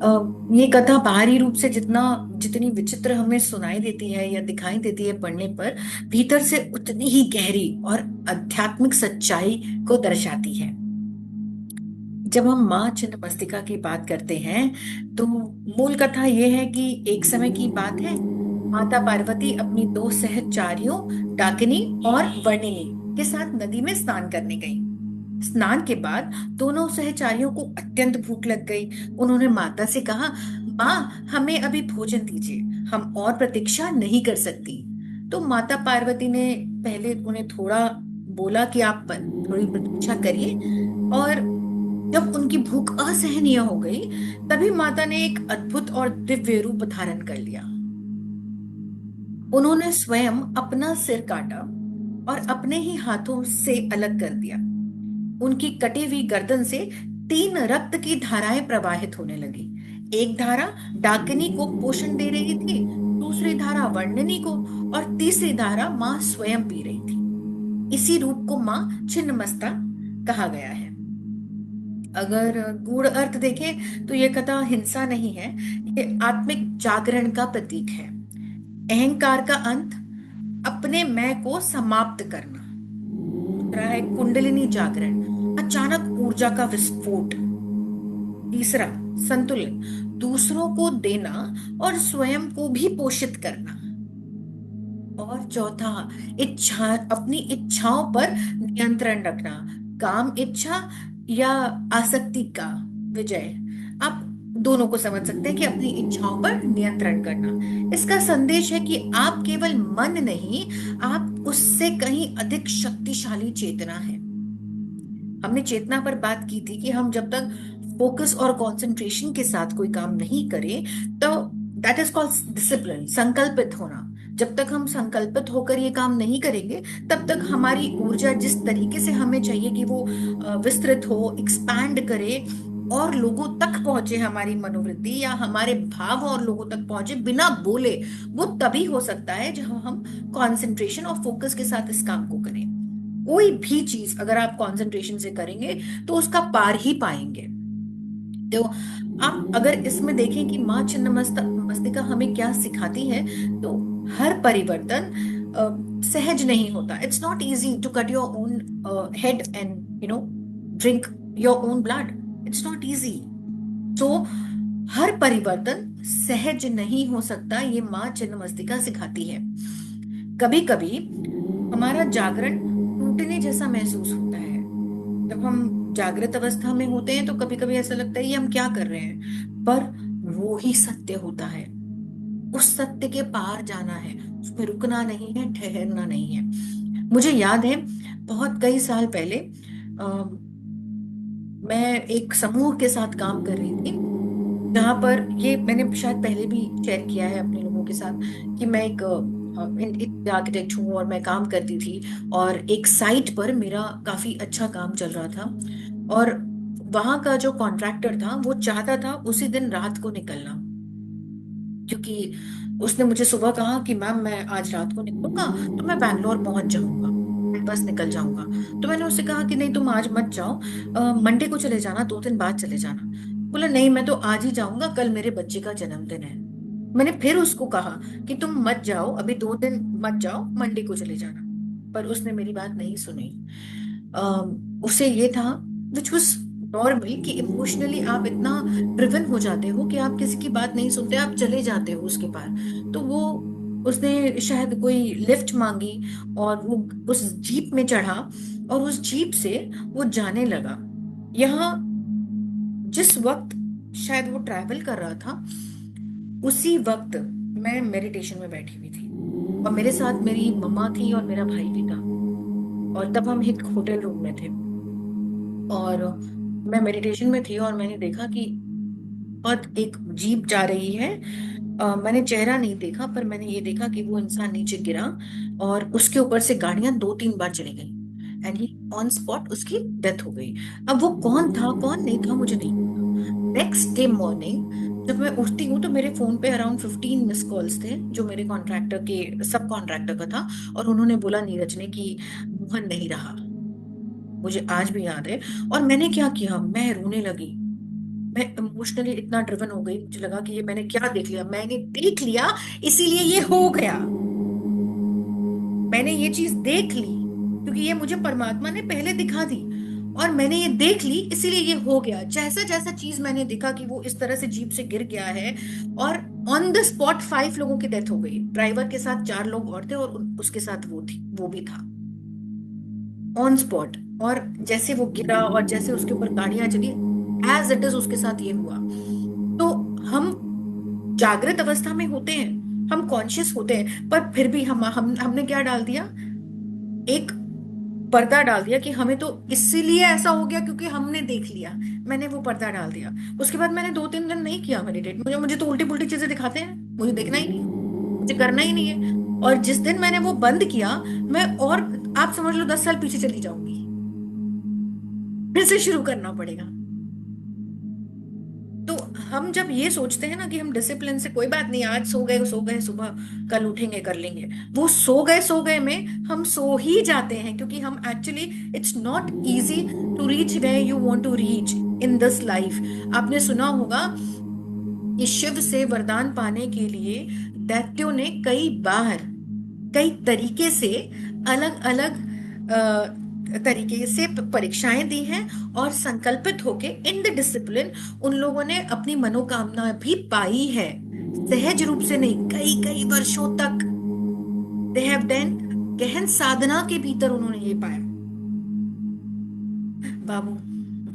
ये कथा बाहरी रूप से जितनी विचित्र हमें सुनाई देती है या दिखाई देती है पढ़ने पर, भीतर से उतनी ही गहरी और आध्यात्मिक सच्चाई को दर्शाती है। जब हम माँ छिन्नमस्तिका की बात करते हैं तो मूल कथा ये है कि एक समय की बात है, माता पार्वती अपनी दो सहचारियों डाकिनी और वर्णिनी के साथ नदी में स्नान करने गई। स्नान के बाद दोनों सहचारियों को अत्यंत भूख लग गई। उन्होंने माता से कहा, माँ हमें अभी भोजन दीजिए, हम और प्रतीक्षा नहीं कर सकती। तो माता पार्वती ने पहले उन्हें थोड़ा बोला कि आप थोड़ी प्रतीक्षा करिए, और जब उनकी भूख असहनीय हो गई तभी माता ने एक अद्भुत और दिव्य रूप धारण कर लिया। उन्होंने स्वयं अपना सिर काटा और अपने ही हाथों से अलग कर दिया। उनकी कटी हुई गर्दन से तीन रक्त की धाराएं प्रवाहित होने लगी। एक धारा डाकिनी को पोषण दे रही थी, दूसरी धारा वर्णिनी को, और तीसरी धारा मां स्वयं पी रही थी। इसी रूप को मां छिन्नमस्ता कहा गया है। अगर गूढ़ अर्थ देखें तो यह कथा हिंसा नहीं है, ये आत्मिक जागरण का प्रतीक है। अहंकार का अंत, अपने मैं को समाप्त करना। दूसरा है कुंडलिनी जागरण, अचानक ऊर्जा का विस्फोट। तीसरा संतुलन, दूसरों को देना और स्वयं को भी पोषित करना। और चौथा इच्छा, अपनी इच्छाओं पर नियंत्रण रखना, काम इच्छा या आसक्ति का विजय। आप दोनों को समझ सकते हैं कि अपनी इच्छाओं पर नियंत्रण करना। इसका संदेश है कि आप केवल मन नहीं, आप उससे कहीं अधिक शक्तिशाली चेतना है। हमने चेतना पर बात की थी कि हम जब तक फोकस और कंसंट्रेशन के साथ कोई काम नहीं करें तो दैट इज कॉल्ड डिसिप्लिन, संकल्पित होना। जब तक हम संकल्पित होकर ये काम नहीं करेंगे तब तक हमारी ऊर्जा जिस तरीके से हमें चाहिए कि वो विस्तृत हो, एक्सपैंड करे और लोगों तक पहुंचे, हमारी मनोवृत्ति या हमारे भाव और लोगों तक पहुंचे बिना बोले, वो तभी हो सकता है जब हम कंसंट्रेशन और फोकस के साथ इस काम को करें। कोई भी चीज अगर आप कंसंट्रेशन से करेंगे तो उसका पार ही पाएंगे। तो आप अगर इसमें देखें कि माँ छिन्नमस्तिका हमें क्या सिखाती है, तो हर परिवर्तन सहज नहीं होता। It's not easy to cut your own head and drink your own blood. It's not easy. तो हर परिवर्तन सहज नहीं हो सकता, ये माँ छिन्नमस्तिका सिखाती है। कभी कभी हमारा जागरण टूटने जैसा महसूस होता है। जब हम जागृत अवस्था में होते हैं तो कभी कभी ऐसा लगता है ये हम क्या कर रहे हैं, पर वो ही सत्य होता है। उस सत्य के पार जाना है, उसमें रुकना नहीं है, ठहरना नहीं है। मुझे याद है बहुत कई साल पहले मैं एक समूह के साथ काम कर रही थी, जहां पर ये मैंने शायद पहले भी शेयर किया है अपने लोगों के साथ कि मैं एक आर्किटेक्ट हूँ और मैं काम करती थी, और एक साइट पर मेरा काफी अच्छा काम चल रहा था, और वहां का जो कॉन्ट्रैक्टर था वो चाहता था उसी दिन रात को निकलना, क्योंकि उसने मुझे सुबह कहा कि मैम मैं आज रात को निकलूंगा तो मैं बैंगलोर पहुंच जाऊंगा, मैं बस निकल जाऊंगा। तो मैंने उससे कहा कि नहीं तुम आज मत जाओ, मंडे को चले जाना, 2 दिन बाद चले जाना। बोला नहीं मैं तो आज ही जाऊंगा, कल मेरे बच्चे का जन्मदिन है। मैंने फिर उसको कहा कि तुम मत जाओ, अभी 2 दिन मत जाओ, मंडे को चले जाना, पर उसने मेरी बात नहीं सुनी। उसे ये था, विच वॉज नॉर्मल, कि इमोशनली आप इतना ड्रिवन हो जाते हो कि आप किसी की बात नहीं सुनते, आप चले जाते हो उसके पार। तो वो उसने शायद कोई लिफ्ट मांगी और वो उस जीप में चढ़ा और उस जीप से वो जाने लगा। यहाँ जिस वक्त शायद वो ट्रैवल कर रहा था उसी वक्त मैं मेडिटेशन में बैठी हुई थी, और मेरे साथ मेरी मम्मा थी और मेरा भाई भी था, और तब हम एक होटल रूम में थे और मैं मेडिटेशन में थी और मैंने देखा कि बहुत एक जीप जा रही है। मैंने चेहरा नहीं देखा, पर मैंने ये देखा कि वो इंसान नीचे गिरा और उसके ऊपर से गाड़ियां 2-3 बार चली गई एंड ही ऑन स्पॉट उसकी डेथ हो गई। अब वो कौन था कौन नहीं था मुझे नहीं पता। नेक्स्ट डे मॉर्निंग जब मैं उठती हूँ तो मेरे फोन पे अराउंड 15 मिस कॉल्स थे, जो मेरे कॉन्ट्रैक्टर के सब कॉन्ट्रैक्टर का था, और उन्होंने बोला नीरज ने कि मोहन नहीं रहा। मुझे आज भी याद है। और मैंने क्या किया, मैं रोने लगी। मैं इमोशनली इतना ड्रिवन हो गई, मुझे लगा कि ये मैंने क्या देख लिया, मैंने देख लिया इसीलिए ये हो गया। मैंने ये चीज देख ली क्योंकि ये मुझे परमात्मा ने पहले दिखा दी, और मैंने ये देख ली इसीलिए ये हो गया। जैसा जैसा चीज मैंने देखा कि वो इस तरह से जीप से गिर गया है, और ऑन द स्पॉट 5 लोगों की डेथ हो गई। ड्राइवर के साथ 4 लोग और थे, और उसके साथ वो भी था ऑन स्पॉट। और जैसे वो गिरा और जैसे उसके ऊपर गाड़ियां चली, एज इट इज उसके साथ ये हुआ। तो हम जागृत अवस्था में होते हैं, हम कॉन्शियस होते हैं, पर फिर भी हम हमने क्या डाल दिया, एक पर्दा डाल दिया कि हमें तो इसीलिए ऐसा हो गया क्योंकि हमने देख लिया। मैंने वो पर्दा डाल दिया। उसके बाद मैंने 2-3 दिन नहीं किया मेडिटेट। मुझे तो उल्टी पुल्टी चीजें दिखाते हैं, मुझे देखना ही नहीं, मुझे करना ही नहीं है। और जिस दिन मैंने वो बंद किया, मैं और आप समझ लो 10 साल पीछे चली जाऊंगी, फिर से शुरू करना पड़ेगा। तो हम जब ये सोचते हैं ना कि हम डिसिप्लिन से, कोई बात नहीं, आज सो गए, सुबह कल उठेंगे कर लेंगे, वो सो गए में हम सो ही जाते हैं, क्योंकि हम actually, it's not easy to reach where you want to reach in this life. आपने सुना होगा कि शिव से वरदान पाने के लिए दैत्यों ने कई बार, कई तरीके से, अलग अलग तरीके से परीक्षाएं दी हैं, और संकल्पित होके इन द डिसिप्लिन उन लोगों ने अपनी मनोकामना भी पाई है। सहज रूप से नहीं, कई कई वर्षों तक दे हैव डन, गहन साधना के भीतर उन्होंने ये पाया। बाबू,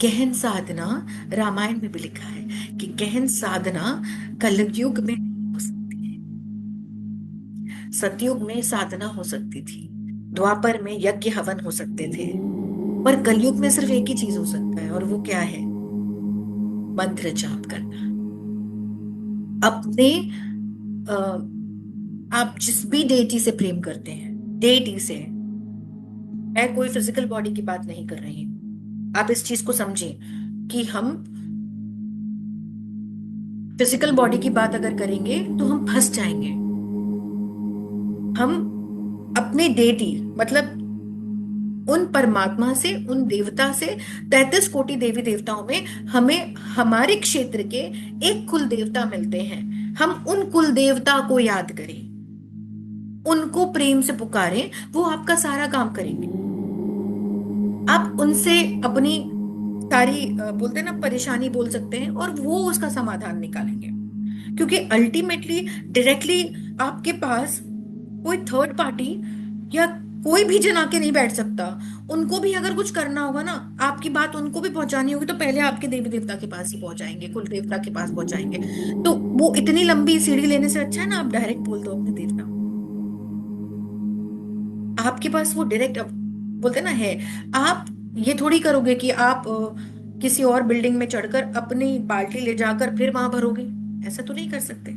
गहन साधना, रामायण में भी लिखा है कि गहन साधना कलयुग में नहीं हो सकती है। सतयुग में साधना हो सकती थी, द्वापर में यज्ञ हवन हो सकते थे, पर कलयुग में सिर्फ एक ही चीज हो सकता है, और वो क्या है? मंत्र जाप करना। अपने अ, आप जिस भी डेटी से प्रेम करते हैं, डेटी से, मैं कोई फिजिकल बॉडी की बात नहीं कर रही हूं, आप इस चीज को समझें कि हम फिजिकल बॉडी की बात अगर करेंगे तो हम फंस जाएंगे। हम अपने डेटी, मतलब उन परमात्मा से, उन देवता से, 33 कोटि देवी देवताओं में हमें हमारे क्षेत्र के एक कुल देवता मिलते हैं। हम उन कुल देवता को याद करें, उनको प्रेम से पुकारें, वो आपका सारा काम करेंगे। आप उनसे अपनी सारी बोलते हैं ना, परेशानी बोल सकते हैं, और वो उसका समाधान निकालेंगे। क्योंकि अल्टीमेटली डायरेक्टली आपके पास कोई थर्ड पार्टी या कोई भी जन आके नहीं बैठ सकता। उनको भी अगर कुछ करना होगा ना, आपकी बात उनको भी पहुंचानी होगी, तो पहले आपके देवी देवता के पास ही पहुंचाएंगे, कुल देवता के पास पहुंचाएंगे। तो वो इतनी लंबी सीढ़ी लेने से अच्छा है ना, आप डायरेक्ट बोल दो अपने देवता, आपके पास वो डायरेक्ट, अब बोलते ना है। आप ये थोड़ी करोगे कि आप किसी और बिल्डिंग में चढ़कर अपनी बाल्टी ले जाकर फिर वहां भरोगे, ऐसा तो नहीं कर सकते।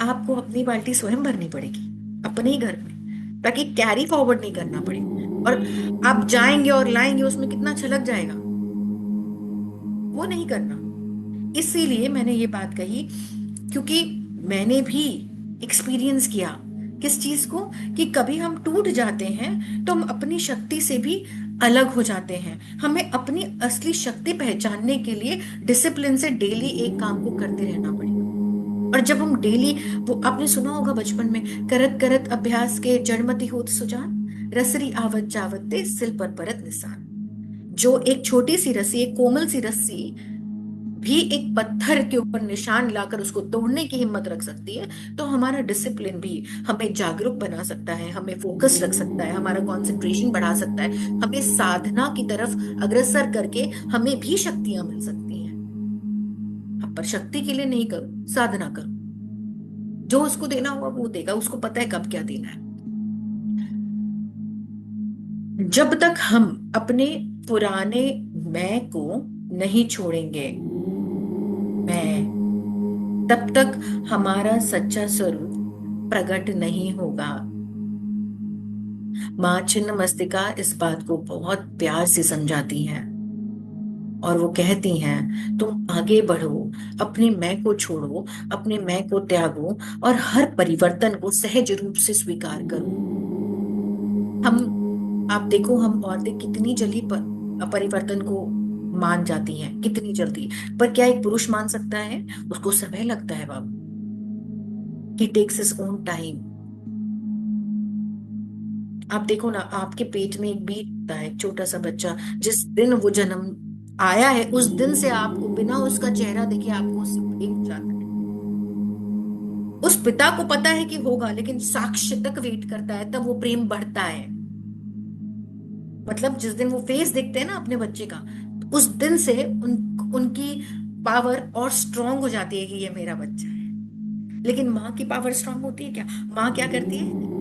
आपको अपनी बाल्टी स्वयं भरनी पड़ेगी अपने ही घर में, ताकि कैरी फॉरवर्ड नहीं करना पड़े। और आप जाएंगे और लाएंगे, उसमें कितना छलक जाएगा, वो नहीं करना। इसीलिए मैंने ये बात कही, क्योंकि मैंने भी एक्सपीरियंस किया किस चीज को, कि कभी हम टूट जाते हैं तो हम अपनी शक्ति से भी अलग हो जाते हैं। हमें अपनी असली शक्ति पहचानने के लिए डिसिप्लिन से डेली एक काम को करते रहना पड़ेगा। और जब हम डेली, वो आपने सुना होगा बचपन में, करत करत अभ्यास के जड़मति होत सुजान, रसरी आवत जावत ते सिल पर परत निशान। जो एक छोटी सी रस्सी, एक कोमल सी रस्सी भी एक पत्थर के ऊपर निशान लाकर उसको तोड़ने की हिम्मत रख सकती है, तो हमारा डिसिप्लिन भी हमें जागरूक बना सकता है, हमें फोकस रख सकता है, हमारा कंसंट्रेशन बढ़ा सकता है, हमें साधना की तरफ अग्रसर करके हमें भी शक्तियां मिल सकती हैं। अब पर शक्ति के लिए नहीं करो, साधना करो, जो उसको देना होगा वो देगा, उसको पता है कब क्या देना है। जब तक हम अपने पुराने मैं को नहीं छोड़ेंगे, मैं, तब तक हमारा सच्चा स्वरूप प्रकट नहीं होगा। माँ छिन्न मस्तिका इस बात को बहुत प्यार से समझाती हैं, और वो कहती हैं तुम आगे बढ़ो, अपने मैं को छोड़ो, अपने मैं को त्यागो, और हर परिवर्तन को सहज रूप से स्वीकार करो। हम, आप देखो, हम औरतें कितनी जल्दी परिवर्तन को मान जाती हैं कितनी जल्दी। पर क्या एक पुरुष मान सकता है? उसको समय लगता है बाबू। ही टेक्स हिज ओन टाइम। आप देखो ना, आपके पेट में एक बीज होता है, एक छोटा सा बच्चा। जिस दिन वो जन्म आया है उस दिन से आपको बिना उसका चेहरा देखे आपको उससे प्रेम हो जाता है। उस पिता को पता है कि होगा, लेकिन साक्ष्य तक वेट करता है, तब वो प्रेम बढ़ता है। मतलब जिस दिन वो फेस देखते हैं ना अपने बच्चे का, तो उस दिन से उनकी पावर और स्ट्रांग हो जाती है कि ये मेरा बच्चा है। लेकिन माँ की पावर स्ट्रांग होती है क्या? माँ क्या करती है?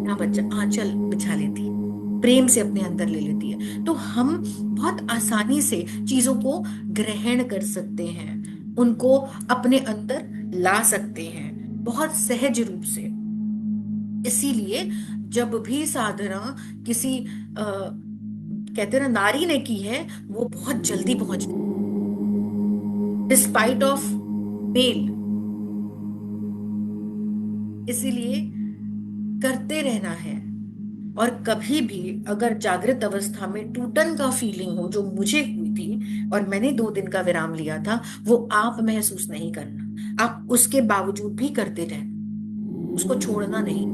ना बच्चा आंचल बिछा लेती है, प्रेम से अपने अंदर ले लेती है। तो हम बहुत आसानी से चीजों को ग्रहण कर सकते हैं, उनको अपने अंदर ला सकते हैं बहुत सहज रूप से। इसीलिए जब भी साधना किसी कहते हैं ना नारी ने की है, वो बहुत जल्दी पहुंच गई डिस्पाइट ऑफ मेल। इसीलिए करते रहना है। और कभी भी अगर जागृत अवस्था में टूटन का फीलिंग हो, जो मुझे हुई थी और मैंने 2 दिन का विराम लिया था, वो आप महसूस नहीं करना, आप उसके बावजूद भी करते रहना, उसको छोड़ना नहीं।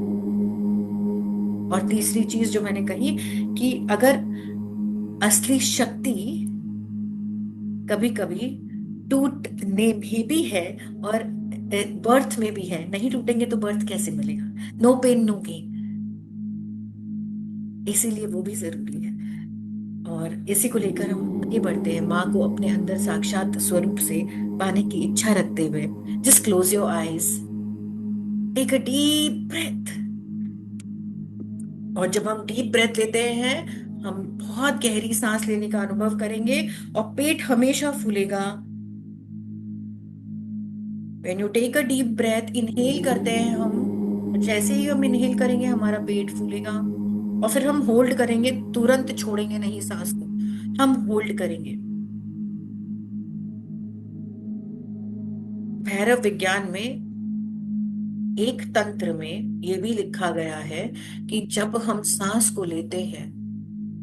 और तीसरी चीज जो मैंने कही कि अगर असली शक्ति कभी कभी टूटने में भी है और बर्थ में भी है। नहीं टूटेंगे तो बर्थ कैसे मिलेगा? No pain no gain. इसीलिए वो भी जरूरी है। और इसी को लेकर हम आगे बढ़ते हैं, माँ को अपने अंदर साक्षात स्वरूप से पाने की इच्छा रखते हुए। Just close your eyes, take a deep breath. और जब हम डीप ब्रेथ लेते हैं, हम बहुत गहरी सांस लेने का अनुभव करेंगे और पेट हमेशा फूलेगा। When you take a deep breath, inhale करते हैं हम, जैसे ही हम इनहेल करेंगे हमारा पेट फूलेगा। और फिर हम होल्ड करेंगे, तुरंत छोड़ेंगे नहीं सांस को, हम होल्ड करेंगे। भैरव विज्ञान में एक तंत्र में ये भी लिखा गया है कि जब हम सांस को लेते हैं,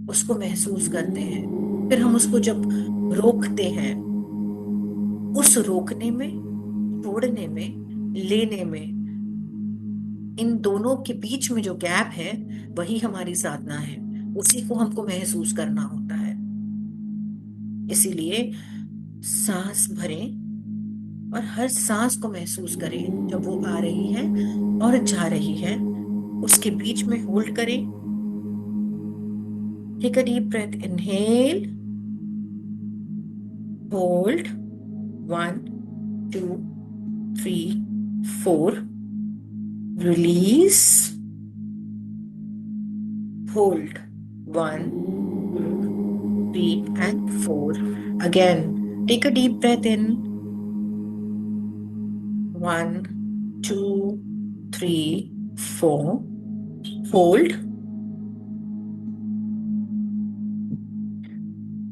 उसको महसूस करते हैं, फिर हम उसको जब रोकते हैं, उस रोकने में, छोड़ने में, लेने में, इन दोनों के बीच में जो गैप है, वही हमारी साधना है। उसी को हमको महसूस करना होता है। इसीलिए सांस भरें और हर सांस को महसूस करें, जब वो आ रही है और जा रही है, उसके बीच में होल्ड करें। Take a deep breath, inhale, hold, 1 2 3 4, release, hold, 1 2 3 and 4. Again, take a deep breath in, 1 2 3 4, hold,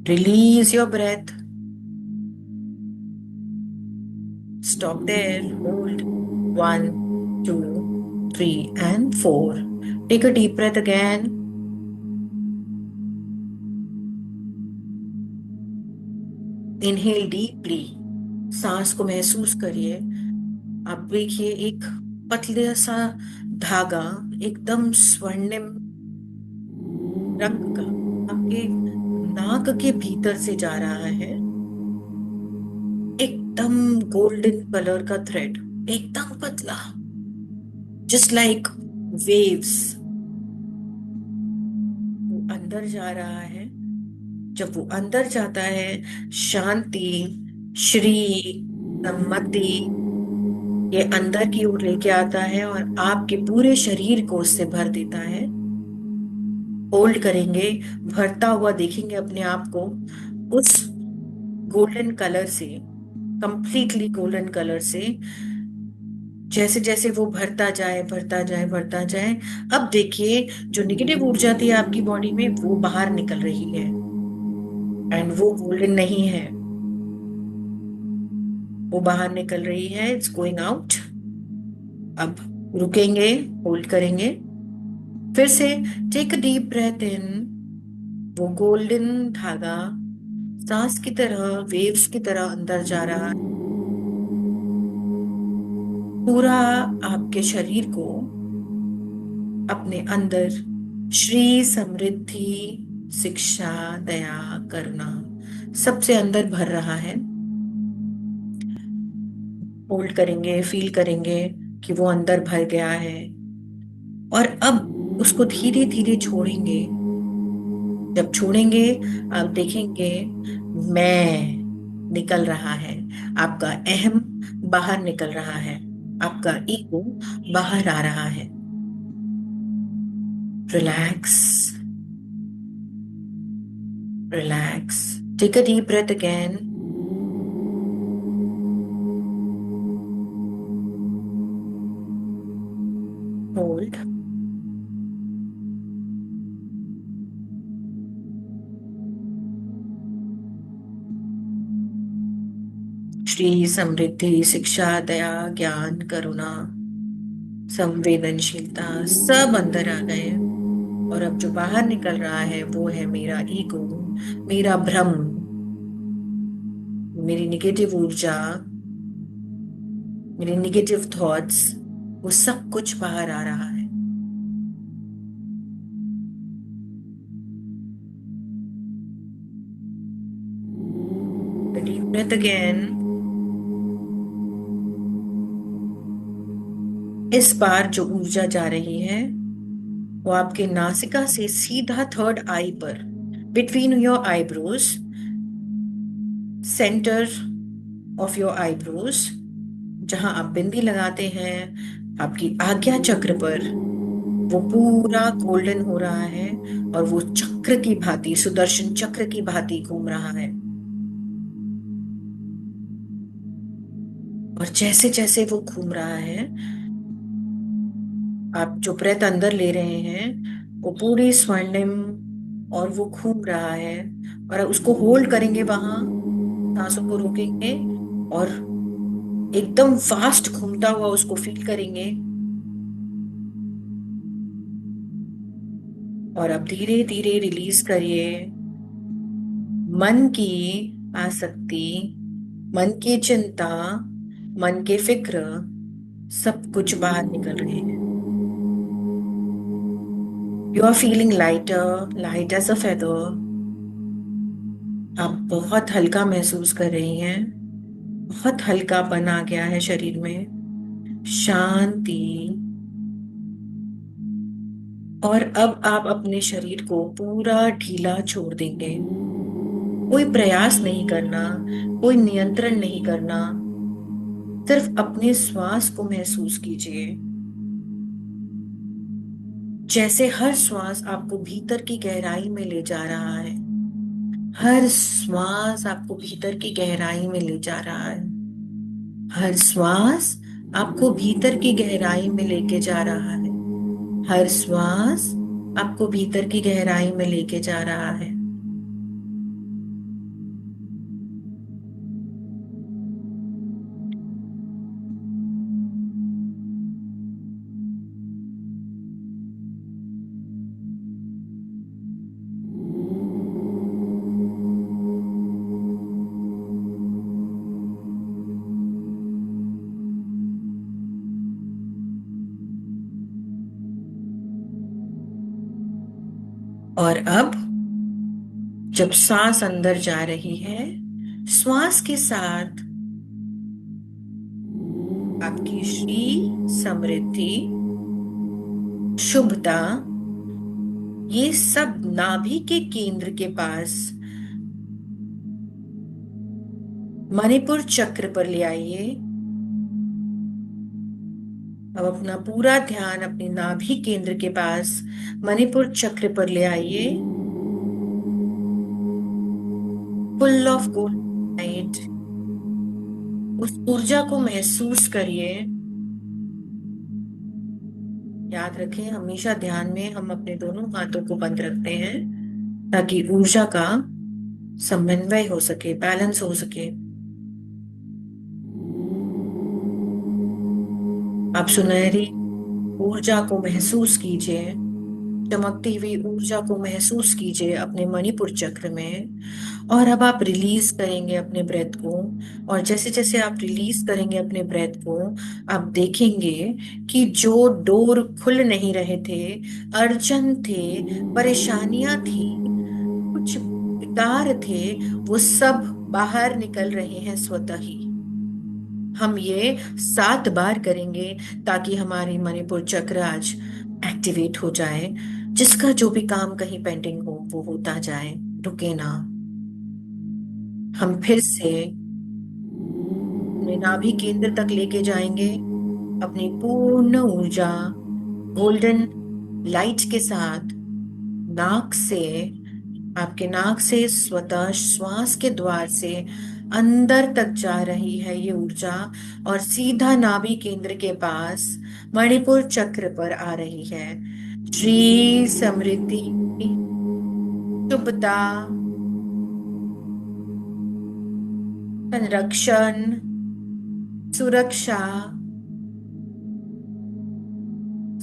release your breath, stop there, hold, 1 2 3 and 4. Take a deep breath again. Inhale deeply. सांस को महसूस करिए। आप देखिए एक पतले सा धागा, एकदम स्वर्णिम रंग का, आपके नाक के भीतर से जा रहा है। एकदम गोल्डन कलर का थ्रेड, एकदम पतला, जस्ट लाइक वेव्स। वो अंदर जा रहा है। जब वो अंदर जाता है, शांति, श्री, सम्मति ये अंदर की ओर लेके आता है और आपके पूरे शरीर को उससे भर देता है। होल्ड करेंगे, भरता हुआ देखेंगे अपने आप को उस गोल्डन कलर से, कंप्लीटली गोल्डन कलर से। जैसे जैसे वो भरता जाए, भरता जाए, भरता जाए, अब देखिए जो निगेटिव ऊर्जा थी आपकी बॉडी में, वो बाहर निकल रही है। एंड वो गोल्डन नहीं है, वो बाहर निकल रही है, इट्स गोइंग आउट। अब रुकेंगे, होल्ड करेंगे, फिर से take a deep breath in. वो गोल्डन धागा सांस की तरह, वेव्स की तरह अंदर जा रहा है। पूरा आपके शरीर को अपने अंदर श्री, समृद्धि, शिक्षा, दया, करुणा सबसे अंदर भर रहा है। होल्ड करेंगे, फील करेंगे कि वो अंदर भर गया है। और अब उसको धीरे धीरे छोड़ेंगे। जब छोड़ेंगे, आप देखेंगे मैं निकल रहा है। आपका अहम बाहर निकल रहा है। आपका ईगो बाहर आ रहा है। Relax, relax. Take a deep breath again. Hold. श्री, समृद्धि, शिक्षा, दया, ज्ञान, करुणा, संवेदनशीलता सब अंदर आ गए। और अब जो बाहर निकल रहा है वो है मेरा ईगो, मेरा भ्रम, मेरी निगेटिव ऊर्जा, मेरे निगेटिव थॉट्स, वो सब कुछ बाहर आ रहा है। Deep breath again. इस बार जो ऊर्जा जा रही है वो आपके नासिका से सीधा थर्ड आई पर, between your eyebrows, centre of your eyebrows, जहां आप बिंदी लगाते हैं, आपकी आज्ञा चक्र पर वो पूरा गोल्डन हो रहा है। और वो चक्र की भांति, सुदर्शन चक्र की भांति घूम रहा है। और जैसे जैसे वो घूम रहा है, आप जो ब्रेथ अंदर ले रहे हैं वो पूरी स्वर्णिम, और वो घूम रहा है। और उसको होल्ड करेंगे वहां, सांसों को रोकेंगे और एकदम फास्ट घूमता हुआ उसको फील करेंगे। और अब धीरे धीरे रिलीज करिए। मन की आसक्ति, मन की चिंता, मन के फिक्र सब कुछ बाहर निकल रहे हैं। You are feeling lighter, light as a feather. आप बहुत हल्का महसूस कर रही हैं। बहुत हल्कापन आ गया है शरीर में, शांति। और अब आप अपने शरीर को पूरा ढीला छोड़ देंगे। कोई प्रयास नहीं करना, कोई नियंत्रण नहीं करना। सिर्फ अपने श्वास को महसूस कीजिए। जैसे हर श्वास आपको भीतर की गहराई में ले जा रहा है। हर श्वास आपको भीतर की गहराई में ले जा रहा है। हर श्वास आपको भीतर की गहराई में लेके जा रहा है। हर श्वास आपको भीतर की गहराई में लेके जा रहा है। और अब जब सांस अंदर जा रही है, श्वास के साथ आपकी श्री, समृद्धि, शुभता, ये सब नाभि के केंद्र के पास मणिपुर चक्र पर ले आइए। अब अपना पूरा ध्यान अपने नाभि केंद्र के पास मणिपुर चक्र पर ले आइए। फुल ऑफ गोल्ड लाइट, उस ऊर्जा को महसूस करिए। याद रखें, हमेशा ध्यान में हम अपने दोनों हाथों को बंद रखते हैं ताकि ऊर्जा का समन्वय हो सके, बैलेंस हो सके। आप सुनहरी ऊर्जा को महसूस कीजिए चमकती हुई ऊर्जा को महसूस कीजिए अपने मणिपुर चक्र में। और अब आप रिलीज करेंगे अपने ब्रेथ को। और जैसे जैसे आप रिलीज करेंगे अपने ब्रेथ को, आप देखेंगे कि जो डोर खुल नहीं रहे थे, अड़चन थे, परेशानियां थी, कुछ विकार थे, वो सब बाहर निकल रहे हैं स्वतः ही। हम ये 7 बार करेंगे ताकि हमारी मणिपुर चक्र आज एक्टिवेट हो जाए। जिसका जो भी काम कहीं पेंडिंग हो वो होता जाए, रुके ना। हम फिर से अपने नाभि केंद्र तक लेके जाएंगे अपनी पूर्ण ऊर्जा, गोल्डन लाइट के साथ। नाक से, आपके नाक से स्वतः श्वास के द्वार से अंदर तक जा रही है ये ऊर्जा, और सीधा नाभि केंद्र के पास मणिपुर चक्र पर आ रही है। श्री समृद्धि, शुभता, संरक्षण, सुरक्षा,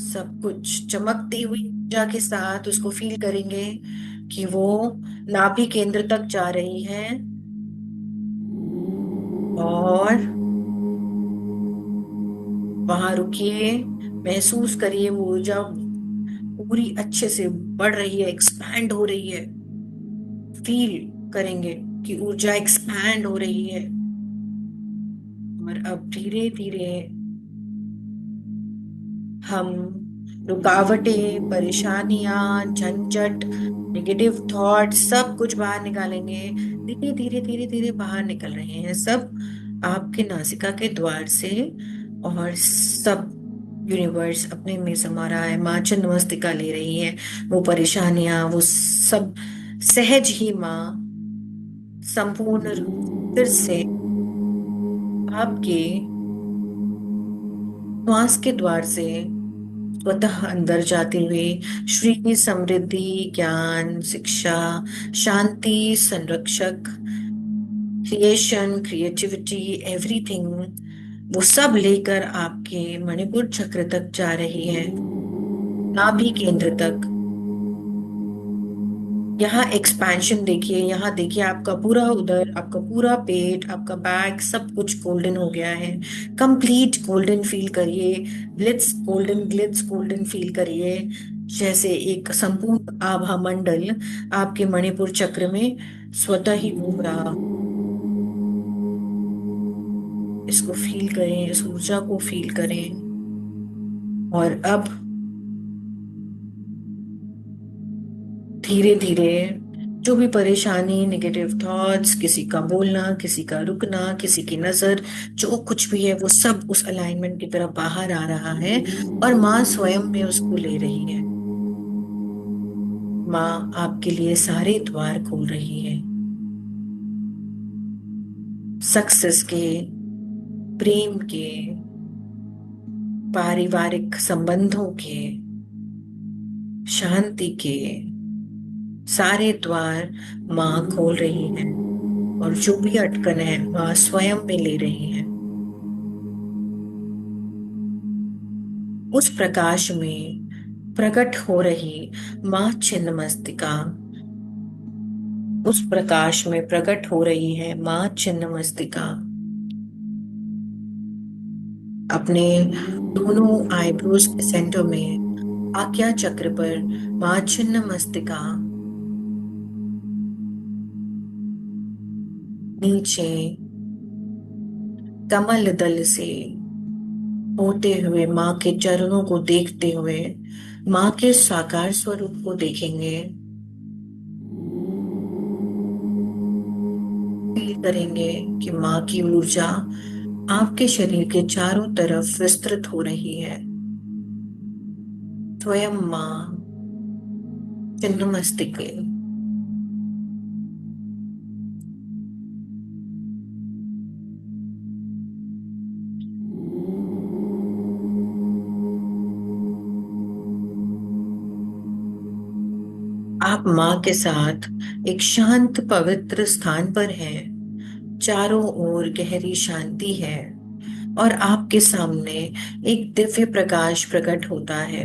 सब कुछ चमकती हुई ऊर्जा के साथ उसको फील करेंगे कि वो नाभि केंद्र तक जा रही है। और वहां रुकिए, महसूस करिए वो ऊर्जा पूरी अच्छे से बढ़ रही है, एक्सपैंड हो रही है। फील करेंगे कि ऊर्जा एक्सपैंड हो रही है। और अब धीरे धीरे हम रुकावटें, परेशानियां, झंझट, नेगेटिव थॉट सब कुछ बाहर निकालेंगे। धीरे धीरे धीरे धीरे बाहर निकल रहे हैं सब आपके नासिका के द्वार से। और सब यूनिवर्स अपने में समा रहा है, माँ छिन्नमस्तिका ले रही है वो परेशानियां, वो सब सहज ही माँ संपूर्ण रूप फिर से आपके श्वास के द्वार से स्वतः अंदर जाते हुए श्री समृद्धि, ज्ञान, शिक्षा, शांति, संरक्षक, क्रिएशन, क्रिएटिविटी, एवरीथिंग, वो सब लेकर आपके मणिपुर चक्र तक जा रही है, नाभि केंद्र तक। यहाँ एक्सपेंशन देखिए, यहाँ देखिए आपका पूरा उदर, आपका पूरा पेट, आपका बैक सब कुछ गोल्डन हो गया है। कंप्लीट गोल्डन फील करिए, Glitz golden, Glitz golden feel करिए। जैसे एक संपूर्ण आभा मंडल आपके मणिपुर चक्र में स्वतः ही घूम रहा। इसको फील करें, इस ऊर्जा को फील करें। और अब धीरे धीरे जो भी परेशानी, नेगेटिव थॉट्स, किसी का बोलना, किसी का रुकना, किसी की नजर, जो कुछ भी है वो सब उस अलाइनमेंट की तरफ बाहर आ रहा है। और माँ स्वयं में उसको ले रही है। माँ आपके लिए सारे द्वार खोल रही है, सक्सेस के, प्रेम के, पारिवारिक संबंधों के, शांति के सारे द्वार माँ खोल रही है। और जो भी अटकन है माँ स्वयं में ले रही है। उस प्रकाश में प्रकट हो रही माँ छिन्नमस्तिका, उस प्रकाश में प्रकट हो रही है माँ छिन्नमस्तिका अपने दोनों आईब्रोज के सेंटर में, आज्ञा चक्र पर माँ छिन्नमस्तिका नीचे कमल दल से होते हुए माँ के चरणों को देखते हुए माँ के साकार स्वरूप को देखेंगे। फील करेंगे कि माँ की ऊर्जा आपके शरीर के चारों तरफ विस्तृत हो रही है। स्वयं माँ छिन्नमस्तिके आप माँ के साथ एक शांत पवित्र स्थान पर हैं। चारों ओर गहरी शांति है और आपके सामने एक दिव्य प्रकाश प्रकट होता है।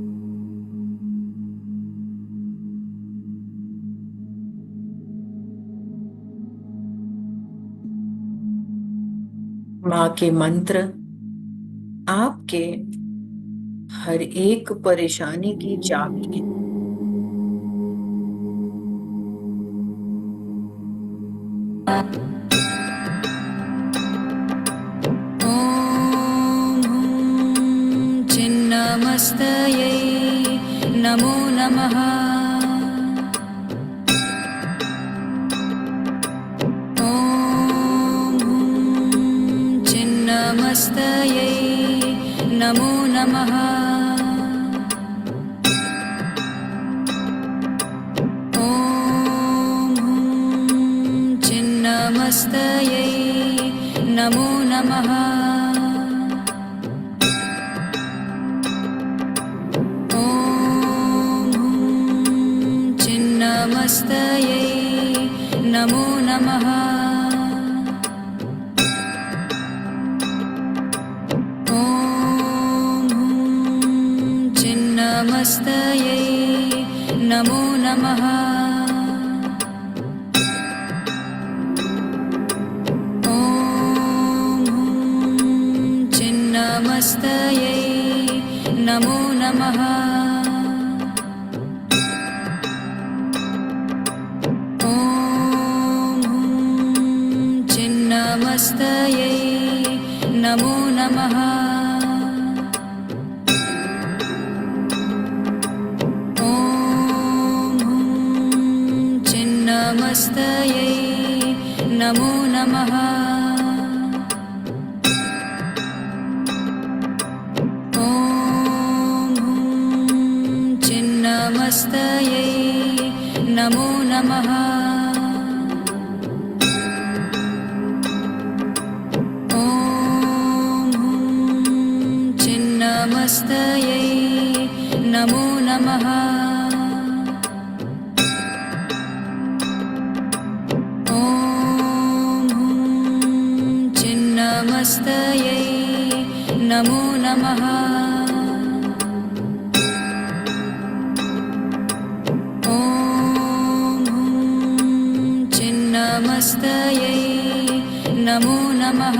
माँ के मंत्र आपके हर एक परेशानी की चाबी है। ॐ चिन्नमस्तये नमो नमः। ॐ चिन्नमस्तये नमो नमः। ॐ चिन्नमस्तये नमो नमः। ॐ चिन्नमस्तये नमो नमः। ॐ चिन्नमस्तये नमो नमः। चिन्नमस्तये नमो नमः। ॐ चिन्नमस्तये नमो नमः। ॐ चिन्नमस्तये नमो नमः। चिन्नमस्तये नमो नमः। ॐ चिन्नमस्तये नमो नमः। ॐ चिन्नमस्तये नमो नमः। चिन्नमस्तये नमो नमः।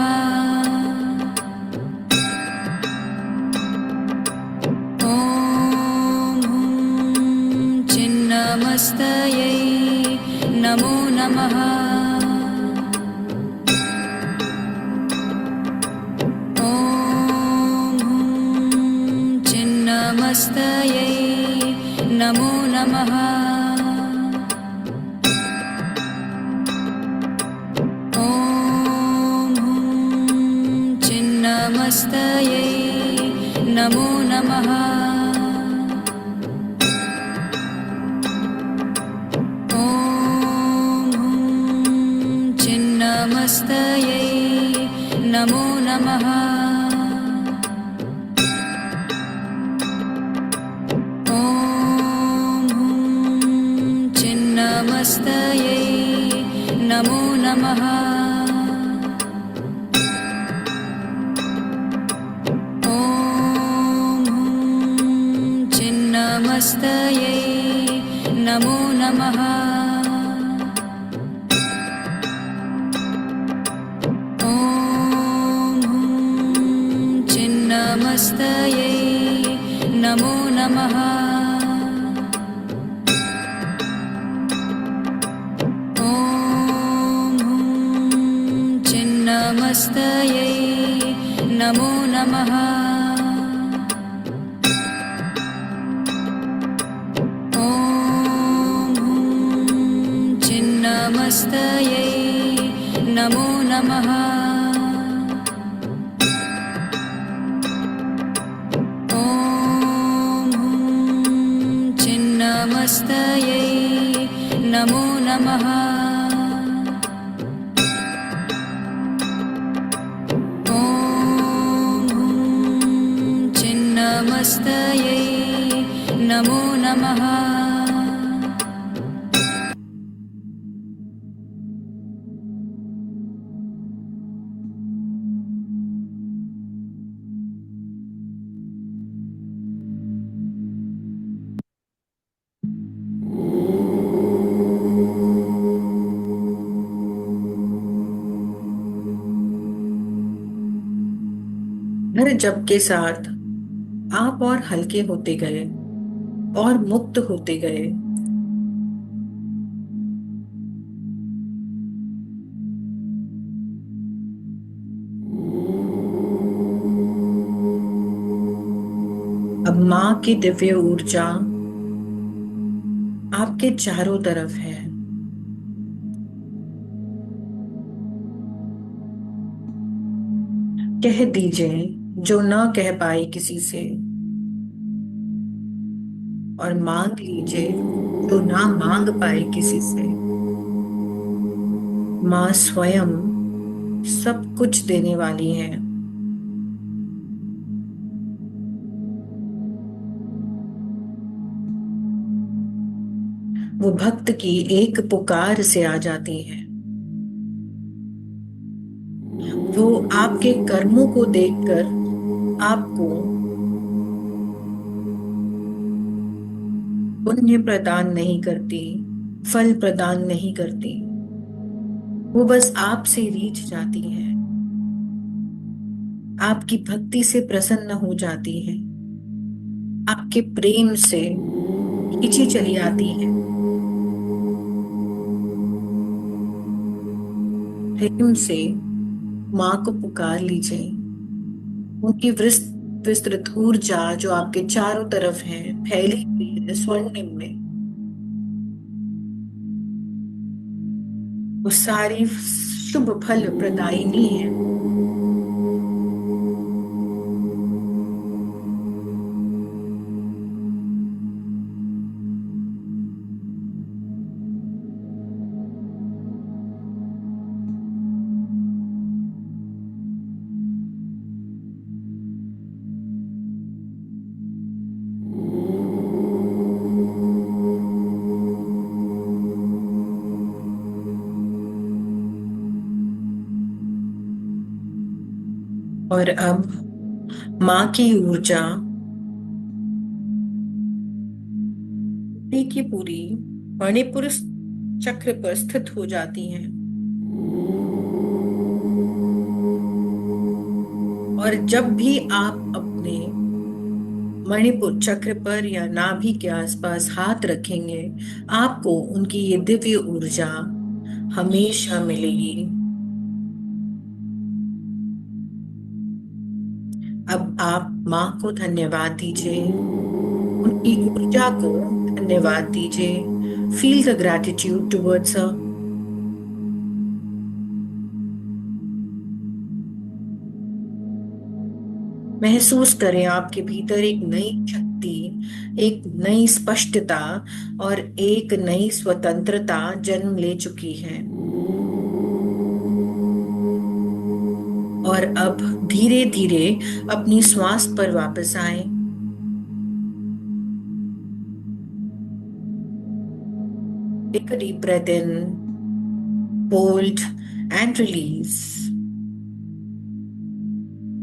ॐ चिन्नमस्तये नमो नमः। ॐ चिन्नमस्तये नमो नमः। चिन्नमस्तये नमो नमः। ॐ चिन्नमस्तये नमो नमः। ॐ चिन्नमस्तये नमो नमः। चिन्नमस्तये नमो नमः। ॐ चिन्नमस्तये नमो नमः। ॐ चिन्नमस्तये नमो नमः। चिन्नमस्तये नमो नमः। ॐ चिन्नमस्तये नमो नमः। ॐ चिन्नमस्तये नमो नमः। जप के साथ आप और हल्के होते गए और मुक्त होते गए। अब माँ की दिव्य ऊर्जा आपके चारों तरफ है। कह दीजिए जो ना कह पाए किसी से, और मांग लीजिए जो ना मांग पाए किसी से। माँ स्वयं सब कुछ देने वाली है। वो भक्त की एक पुकार से आ जाती है। वो आपके कर्मों को देखकर आपको पुण्य प्रदान नहीं करती, फल प्रदान नहीं करती। वो बस आपसे रीझ जाती है, आपकी भक्ति से प्रसन्न हो जाती है, आपके प्रेम से खींची चली आती है। प्रेम से माँ को पुकार लीजिए। उनकी विस्तृत ऊर्जा जो आपके चारों तरफ है, फैली हुई है स्वर्णिम में, वो सारी शुभ फल प्रदायिनी है। और अब माँ की ऊर्जा पूरी की पूरी मणिपुर चक्र पर स्थित हो जाती है। और जब भी आप अपने मणिपुर चक्र पर या नाभि के आसपास हाथ रखेंगे, आपको उनकी ये दिव्य ऊर्जा हमेशा मिलेगी। अब आप माँ को धन्यवाद दीजिए, उनकी ऊर्जा को धन्यवाद दीजिए। फील द ग्रैटिट्यूड टुवर्ड्स हर। महसूस करें आपके भीतर एक नई शक्ति, एक नई स्पष्टता और एक नई स्वतंत्रता जन्म ले चुकी है। और अब धीरे धीरे अपनी श्वास पर वापस आए। Take a deep breath in, hold and release.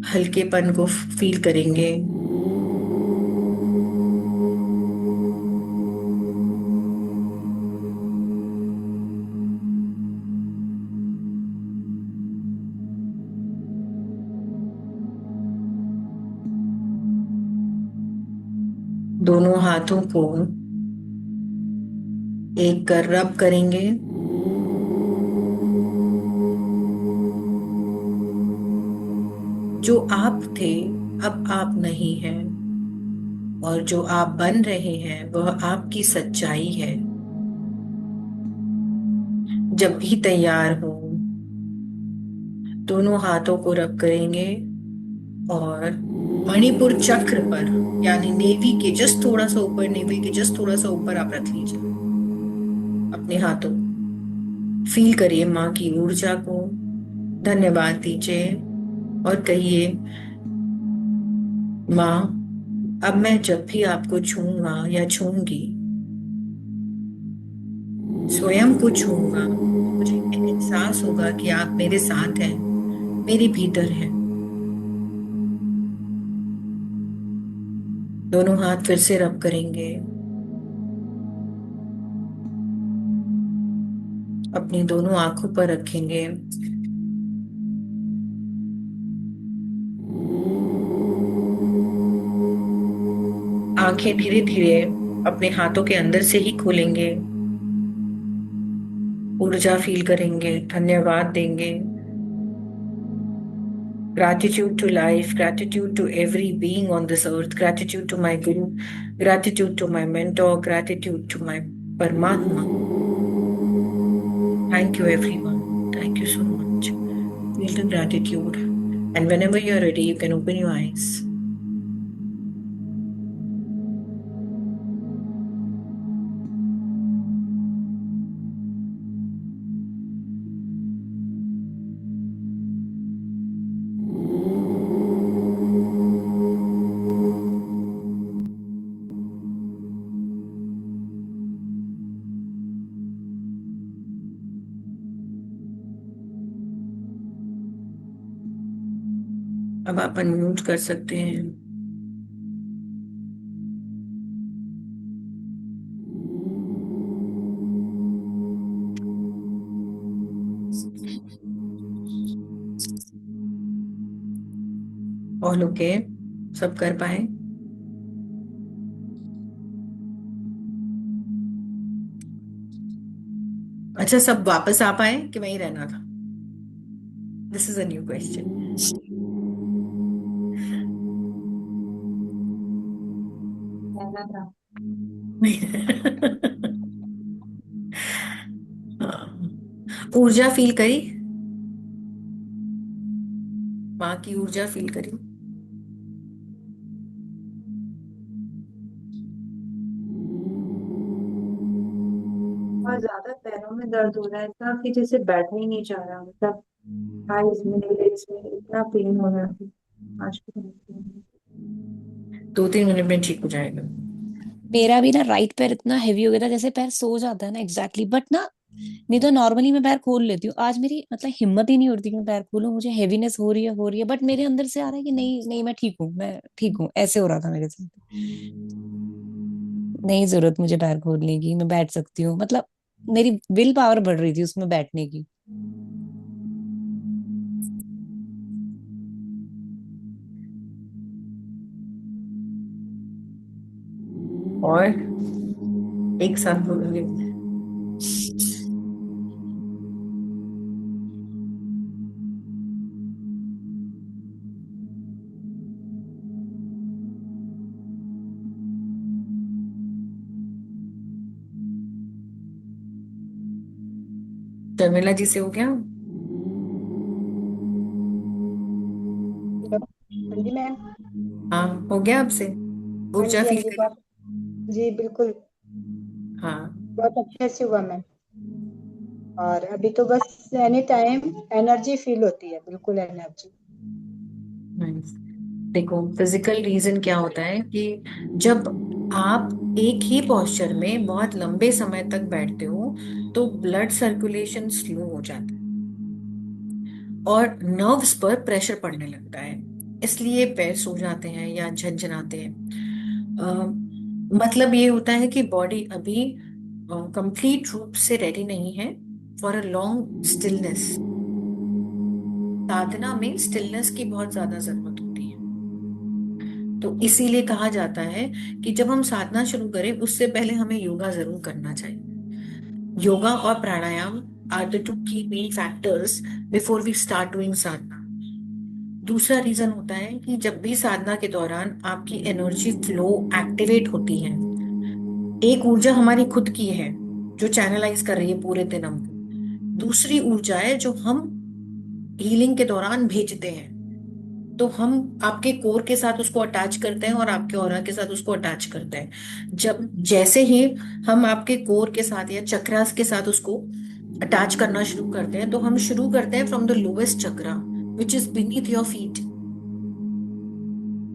हल्केपन को फील करेंगे। दोनों हाथों को एक कर रब करेंगे। जो आप थे अब आप नहीं हैं, और जो आप बन रहे हैं वह आपकी सच्चाई है। जब भी तैयार हो दोनों हाथों को रब करेंगे और मणिपुर चक्र पर, यानी नेवी के जस्ट थोड़ा सा ऊपर, नेवी के जस्ट थोड़ा सा ऊपर आप रख लीजिए अपने हाथों। फील करिए माँ की ऊर्जा को, धन्यवाद दीजिए और कहिए, माँ अब मैं जब भी आपको छूऊंगा या छूऊंगी, स्वयं को छूऊंगा, मुझे एहसास होगा कि आप मेरे साथ हैं, मेरे भीतर हैं। दोनों हाथ फिर से रब करेंगे। अपनी दोनों आंखों पर रखेंगे। आंखें धीरे धीरे अपने हाथों के अंदर से ही खोलेंगे, ऊर्जा फील करेंगे, धन्यवाद देंगे। Gratitude to life, gratitude to every being on this earth, gratitude to my guru, gratitude to my mentor, gratitude to my Paramatma. Thank you, everyone. Thank you so much. Feel the gratitude. And whenever you're ready, you can open your eyes. अब आप unmute कर सकते हैं। All okay, सब कर पाए? अच्छा, सब वापस आ पाए कि वहीं रहना था? This is a new question. ऊर्जा फील करी, माँ की ऊर्जा फील करी। और ज्यादा पैरों में दर्द हो रहा है इतना कि जैसे बैठा ही नहीं जा रहा, मतलब थाइस में लेग्स में इतना पेन हो रहा है आज के टाइम पे। 2-3 मिनट में ठीक हो जाएगा। मेरा भी ना राइट पैर इतना हेवी हो गया था, जैसे पैर सो जाता है ना एग्जैक्टली, बट ना नहीं तो नॉर्मली मैं पैर खोल लेती हूँ। आज मेरी मतलब हिम्मत ही नहीं होती कि मैं पैर खोलूं, मुझे हेवीनेस हो रही है, बट मेरे अंदर से आ रहा है कि नहीं नहीं मैं ठीक हूँ, मैं ठीक हूँ, ऐसे हो रहा था मेरे साथ। नहीं जरूरत मुझे पैर खोलने की, मैं बैठ सकती हूँ, मतलब मेरी विल पावर बढ़ रही थी उसमें बैठने की। और एक साथ बोलोगे? शर्मिला जी से हो गया? हाँ जी मैम। हाँ, हो गया आपसे? हाँ ऊर्जा जी हाँ फील जी, करी? बहुत। जी बिल्कुल। हाँ। बहुत अच्छे से हुआ मैम। और अभी तो बस एनी टाइम एनर्जी फील होती है, बिल्कुल एनर्जी। नाइस। देखो, फिजिकल रीजन क्या होता है कि जब आप एक ही पोस्चर में बहुत लंबे समय तक बैठते हो तो ब्लड सर्कुलेशन स्लो हो जाता है और नर्व्स पर प्रेशर पड़ने लगता है, इसलिए पैर सो जाते हैं या झनझनाते हैं। मतलब ये होता है कि बॉडी अभी कंप्लीट रूप से रेडी नहीं है फॉर अ लॉन्ग स्टिलनेस। साधना में स्टिलनेस की बहुत ज्यादा जरूरत होती है। तो इसीलिए कहा जाता है कि जब हम साधना शुरू करें उससे पहले हमें योगा जरूर करना चाहिए। योगा और pranayama are the two key main factors before we start doing sadhana. दूसरा रीजन होता है कि जब भी साधना के दौरान आपकी एनर्जी फ्लो एक्टिवेट होती है, एक ऊर्जा हमारी खुद की है जो चैनलाइज कर रही है पूरे दिन हमको, दूसरी ऊर्जा है जो हम हीलिंग के दौरान भेजते हैं। तो हम आपके कोर के साथ उसको अटैच करते हैं और आपके ऑरा के साथ उसको अटैच करते हैं। जब जैसे ही हम आपके कोर के साथ या चक्रास के साथ उसको अटैच करना शुरू करते हैं तो हम शुरू करते हैं from the lowest chakra which is beneath your feet.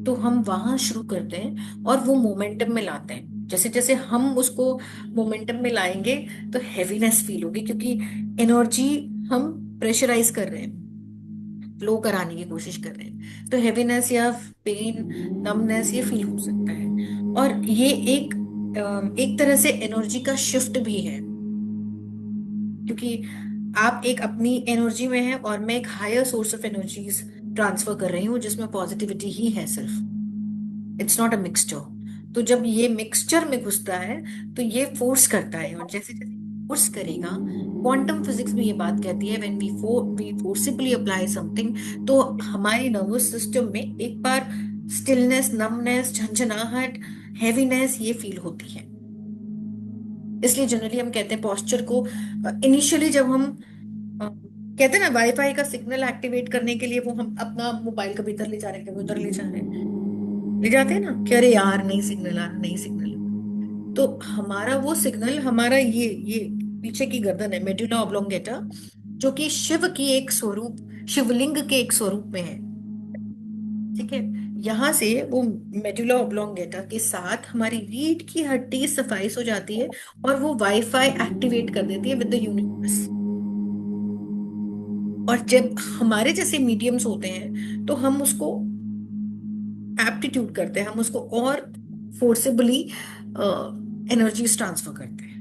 तो हम वहां शुरू करते हैं और वो मोमेंटम में लाते हैं। जैसे जैसे हम उसको मोमेंटम में लाएंगे तो हैवीनेस फील होगी, क्योंकि एनर्जी हम प्रेशराइज कर रहे हैं, फ्लो कराने की कोशिश कर रहे हैं। तो हैवीनेस या पेन, नमनेस ये फील हो सकता है। और ये एक तरह से एनर्जी का शिफ्ट भी है, क्योंकि आप एक अपनी एनर्जी में है और मैं एक higher source of energies transfer कर रही हूँ जिसमें पॉजिटिविटी ही है सिर्फ। It's not a mixture. तो जब ये मिक्सचर में घुसता है तो ये फोर्स करता है, और जैसे जैसे फोर्स करेगा, क्वांटम फिजिक्स भी ये बात कहती है, when we forcibly apply something, तो हमारे नर्वस सिस्टम में एक बार स्टिलनेस, नमनेस, झंझनाहट, हैवीनेस ये फील होती है। इसलिए जनरली हम कहते हैं पोस्चर को इनिशियली जब हम कहते हैं ना वाईफाई का सिग्नल एक्टिवेट करने के लिए, वो हम अपना मोबाइल कभी इधर ले जा रहे हैं, कभी उधर ले जा रहे हैं, ले जाते हैं ना कि अरे यार नहीं सिग्नल आ रहा, नहीं सिग्नल। तो हमारा वो सिग्नल, हमारा ये पीछे की गर्दन है, मेडुला ऑब्लोंगेटा, जो कि शिव की एक स्वरूप, शिवलिंग के एक स्वरूप में है। ठीक है, यहाँ से वो मेडुला ऑब्लोंगेटा के साथ हमारी रीढ़ की हड्डी सफाइस हो जाती है, और वो वाईफाई एक्टिवेट कर देती है विद द यूनिवर्स। और जब हमारे जैसे मीडियम्स होते हैं तो हम उसको एप्टीट्यूड करते हैं, हम उसको और फोर्सेबली एनर्जीज ट्रांसफर करते हैं।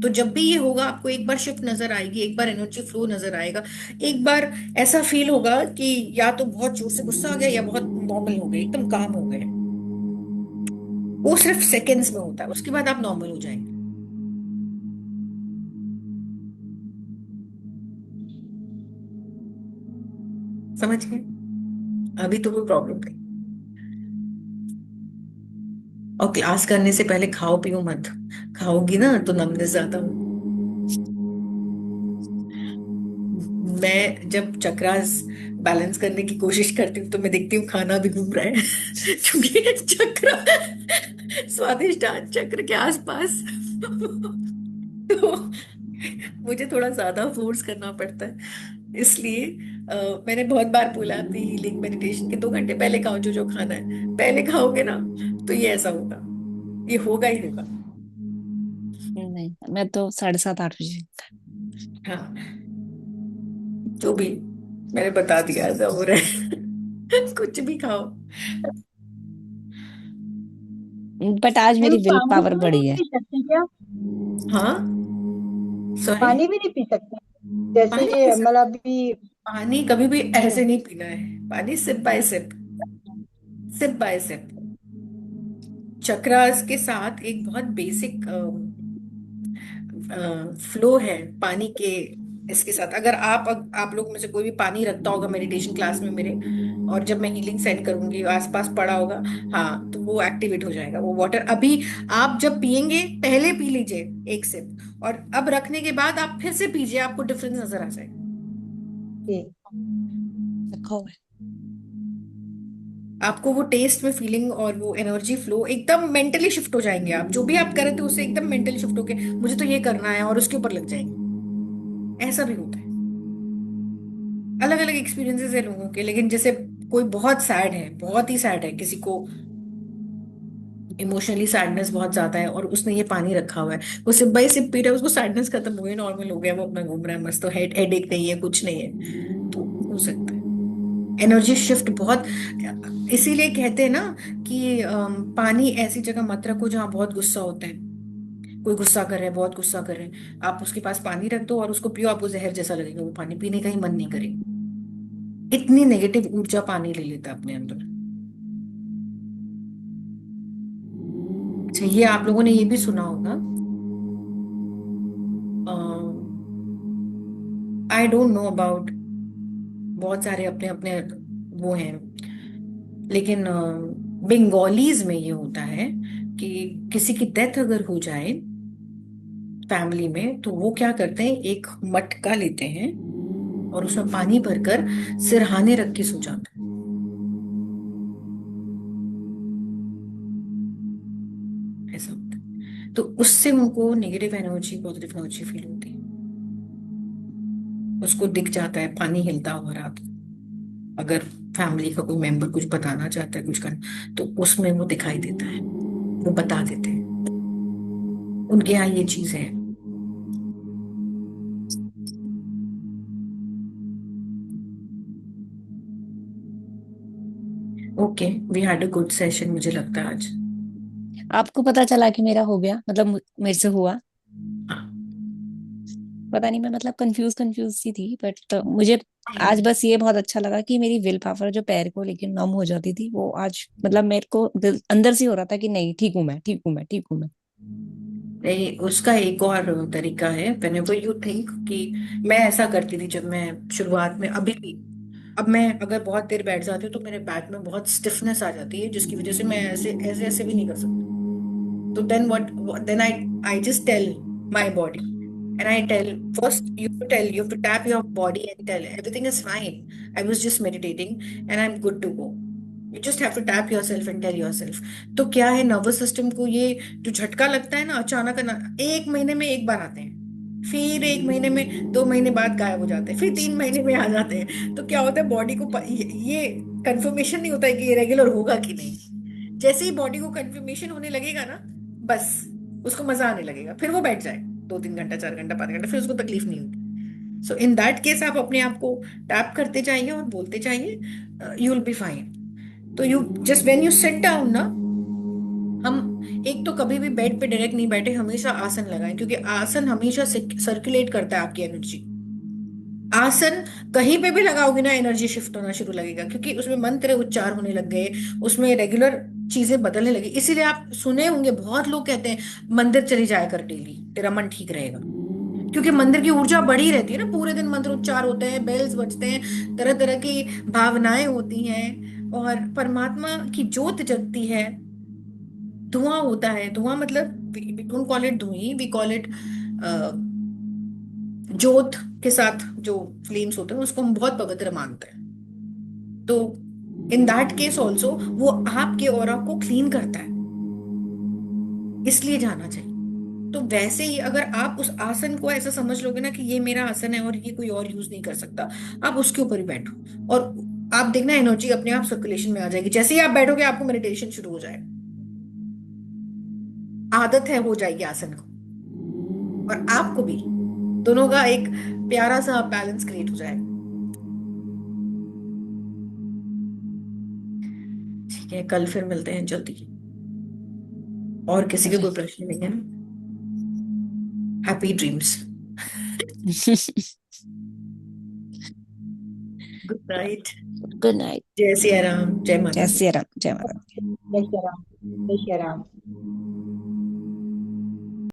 तो जब भी ये होगा, आपको एक बार शिफ्ट नजर आएगी, एक बार एनर्जी फ्लो नजर आएगा, एक बार ऐसा फील होगा कि या तो बहुत जोर से गुस्सा आ गया या बहुत नॉर्मल हो गए, एकदम काम हो गए। वो सिर्फ सेकेंड्स में होता है, उसके बाद आप नॉर्मल हो जाएंगे। समझ गए? अभी तो कोई प्रॉब्लम नहीं। और क्लास करने से पहले खाओ पियो मत, खाओगी ना तो नमनेस ज्यादा हो। मैं जब चक्रास बैलेंस करने की कोशिश करती हूँ तो मैं देखती हूँ खाना भी घूम रहा है क्योंकि चक्र, स्वादिष्टान चक्र के आसपास तो मुझे थोड़ा ज्यादा फोर्स करना पड़ता है। इसलिए मैंने बहुत बार बोला अपनी हीलिंग मेडिटेशन के 2 घंटे पहले खाओ, जो जो खाना है पहले खाओगे ना, तो ये ऐसा होगा, ये होगा ही होगा। नहीं, मैं तो 7:30 8 बजे। हाँ, जो भी मैंने बता दिया ऐसा हो रहा है कुछ भी खाओ। बट आज मैम मेरी विल पानी पावर भी नहीं बढ़ी है। पी सकते क्या? हाँ, सॉरी। पानी भी नहीं पी सकते? पानी जैसे कैसे? मतलब अभी। पानी कभी भी अच्छा। ऐसे नहीं पीना है, पानी sip by sip, sip by sip. Chakras के साथ एक बहुत बेसिक फ्लो है पानी के। इसके साथ अगर आप लोग में से कोई भी पानी रखता होगा मेडिटेशन क्लास में मेरे, और जब मैं हीलिंग सेंड करूंगी आसपास पड़ा होगा, हाँ, तो वो एक्टिवेट हो जाएगा वो वाटर। अभी आप जब पियेंगे पहले पी लीजिए एक सिप, और अब रखने के बाद आप फिर से पीजिए, आपको डिफरेंस नजर आ जाएगा। ठीक। रखा हुआ है। आपको वो टेस्ट में फीलिंग और वो एनर्जी फ्लो, एकदम मेंटली शिफ्ट हो जाएंगे। आप जो भी आप कर रहे थे उससे एकदम मेंटली शिफ्ट होके मुझे तो ये करना है, और उसके ऊपर लग जाएंगे। ऐसा भी होता है। अलग अलग एक्सपीरियंसेस है लोगों के, लेकिन जैसे कोई बहुत सैड है, बहुत ही सैड है, किसी को इमोशनली सैडनेस बहुत ज्यादा है, और उसने ये पानी रखा हुआ है, वो सिप बाई सिप पी रहा है, उसको सैडनेस खत्म हो गई, नॉर्मल हो गया, वो अपना घूम रहा है मस्त, तो हेड एक नहीं है, कुछ नहीं है। तो हो सकता है एनर्जी शिफ्ट बहुत। इसीलिए कहते हैं ना कि पानी ऐसी जगह मत रखो जहां बहुत गुस्सा होता है। कोई गुस्सा कर रहा है, बहुत गुस्सा कर रहे हैं, आप उसके पास पानी रख दो और उसको पियो, आपको जहर जैसा लगेगा, वो पानी पीने का ही मन नहीं करेगा। इतनी नेगेटिव ऊर्जा पानी ले लेता है अपने अंदर। अच्छा, ये आप लोगों ने ये भी सुना होगा, आई डोंट नो अबाउट, बहुत सारे अपने अपने वो हैं, लेकिन बंगालीज में ये होता है कि किसी की डेथ अगर हो जाए फैमिली में, तो वो क्या करते हैं, एक मटका लेते हैं और उसमें पानी भरकर सिरहाने रख के सो जाते हैं। ऐसा होता है, तो उससे उनको negative energy, positive energy feel होती है। उसको दिख जाता है पानी हिलता हुआ रात को। अगर फैमिली का कोई मेंबर कुछ बताना चाहता है, कुछ करना, तो उसमें वो दिखाई देता है, वो बता देते हैं। उनके यहाँ ये चीज है। Okay, we had a good session मुझे लगता है आज। आपको पता चला कि मेरा हो गया, मतलब मेरे से हुआ? हाँ, पता नहीं, मैं मतलब कंफ्यूज कंफ्यूज सी थी, बट मुझे आज बस ये बहुत अच्छा लगा कि मेरी विल पावर जो पैर को लेकिन नम हो जाती थी, वो आज मतलब मेरे को अंदर से हो रहा था कि नहीं, ठीक हूं मैं, ठीक हूं मैं, ठीक हूं मैं। नहीं, उसका एक और तरीका है, whenever you think कि मैं ऐसा करती थी जब मैं शुरुआत में, अभी भी। अब मैं अगर बहुत देर बैठ जाती हूँ तो मेरे बैक में बहुत स्टिफनेस आ जाती है, जिसकी वजह से मैं ऐसे ऐसे ऐसे भी नहीं कर सकती। तो then I just tell my body, and I tell, first you have to tap your body and tell everything is fine. I was just meditating and I'm good to go. You just have to tap yourself and tell yourself. तो क्या है, nervous system को ये जो झटका लगता है ना अचानक ना, 1 महीने में एक बार आते हैं, फिर 1 महीने में, 2 महीने बाद गायब हो जाते हैं, फिर 3 महीने में आ जाते हैं। तो क्या होता है, बॉडी को ये कंफर्मेशन नहीं होता है कि ये रेगुलर होगा कि नहीं। जैसे ही बॉडी को कंफर्मेशन होने लगेगा ना, बस उसको मजा आने लगेगा, फिर वो बैठ जाए 2-3 घंटा, 4 घंटा, 5 घंटा, फिर उसको तकलीफ नहीं होगी। सो इन दैट केस आप अपने आप को टैप करते जाइए और बोलते जाइए, यू विल बी फाइन। तो you just when you sit down ना, हम एक तो कभी भी बेड पे डायरेक्ट नहीं बैठे, हमेशा आसन लगाएं, क्योंकि आसन हमेशा सर्कुलेट करता है आपकी एनर्जी। आसन कहीं पे भी लगाओगे ना, एनर्जी शिफ्ट होना शुरू लगेगा, क्योंकि उसमें मंत्र उच्चार होने लग गए, उसमें रेगुलर चीजें बदलने लगी। इसीलिए आप सुने होंगे बहुत लोग कहते हैं मंदिर चली जाया कर डेली, तेरा मन ठीक रहेगा। क्योंकि मंदिर की ऊर्जा बढ़ी रहती है ना, पूरे दिन मंत्र उच्चार होते हैं, बेल्स बजते हैं, तरह तरह की भावनाएं होती हैं, और परमात्मा की ज्योत जगती है। धुआं होता है, धुआं मतलब we don't call it dhui, we call it jot के साथ जो फ्लेम्स होते हैं, उसको हम बहुत पवित्र मानते हैं। तो इन दैट केस ऑल्सो वो आपके ऑरा को क्लीन करता है, इसलिए जाना चाहिए। तो वैसे ही अगर आप उस आसन को ऐसा समझ लोगे ना कि ये मेरा आसन है और ये कोई और यूज नहीं कर सकता, आप उसके ऊपर ही बैठो, और आप देखना एनर्जी अपने आप सर्कुलेशन में आ जाएगी। जैसे ही आप बैठोगे आपको मेडिटेशन शुरू हो जाएगा, आदत है हो जाएगी आसन को, और आपको भी, दोनों का एक प्यारा सा बैलेंस क्रिएट हो जाएगा। ठीक है, कल फिर मिलते हैं जल्दी। और किसी के कोई प्रश्न नहीं है ना? Happy dreams. Good night. Good night. जय सिया राम, जय माता जय दी। सिया राम, जय माता दी। जय श्री राम, जय श्री राम।